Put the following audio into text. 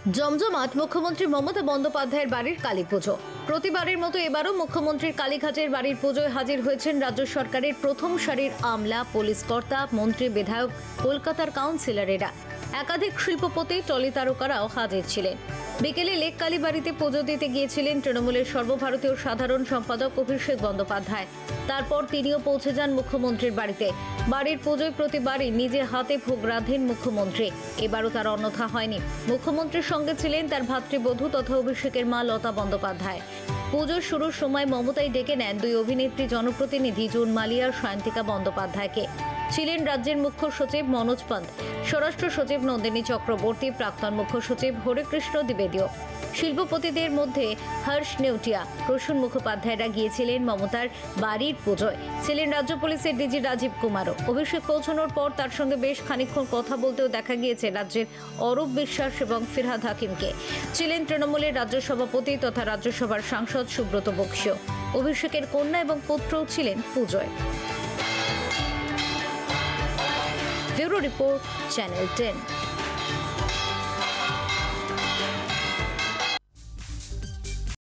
জমজমাট মুখ্যমন্ত্রী মমতা বন্দ্যোপাধ্যায়ের বাড়ির কালী পুজো। প্রতিবারের মতো এবারও মুখ্যমন্ত্রীর কালীঘাটের বাড়ির পুজোয় হাজির হয়েছেন রাজ্য সরকারের প্রথম সারির আমলা, পুলিশ কর্তা, মন্ত্রী, বিধায়ক, কলকাতার কাউন্সিলরেরা। একাধিক শিল্পপতি, টলি তারকারাও হাজির ছিলেন। বিকেলে লেক কালীবাড়িতে পুজো দিতে গিয়েছিলেন তৃণমূলের সর্বভারতীয় সাধারণ সম্পাদক অভিষেক বন্দ্যোপাধ্যায়। তারপর তিনিও পৌঁছে যান মুখ্যমন্ত্রীর বাড়িতে। বাড়ির পুজোয় প্রতিবারই নিজের হাতে ভোগ রাধেন মুখ্যমন্ত্রী। এবারও তার অন্যথা হয়নি। মুখ্যমন্ত্রীর সঙ্গে ছিলেন তার ভাতৃবধূ তথা অভিষেকের মা লতা বন্দ্যোপাধ্যায়। পুজো শুরুর সময় মমতাই ডেকে নেন দুই অভিনেত্রী জনপ্রতিনিধি জুন মালিয়া আর সায়ন্তিকা বন্দ্যোপাধ্যায়কে। ছিলেন রাজ্যের মুখ্য সচিব মনোজ পন্ত, স্বরাষ্ট্র সচিব নন্দিনী চক্রবর্তী, প্রাক্তন মুখ্য সচিব হরেকৃষ্ণ দ্বিবেদীও। শিল্পপতিদের মধ্যে হর্ষ নেউটিয়া, প্রসূন মুখোপাধ্যায়রা গিয়েছিলেন মমতার বাড়ির পুজোয়। ছিলেন রাজ্য পুলিশের ডিজি রাজীব কুমারও। অভিষেক পৌঁছানোর পর তার সঙ্গে বেশ খানিকক্ষণ কথা বলতেও দেখা গিয়েছে রাজ্যের অরূপ বিশ্বাস এবং ফিরহাদ হাকিমকে। ছিলেন তৃণমূলের রাজ্য সভাপতি তথা রাজ্যসভার সাংসদ সুব্রত বক্সীও। অভিষেকের কন্যা এবং পুত্রও ছিলেন পুজোয়। Bureau report, channel 10।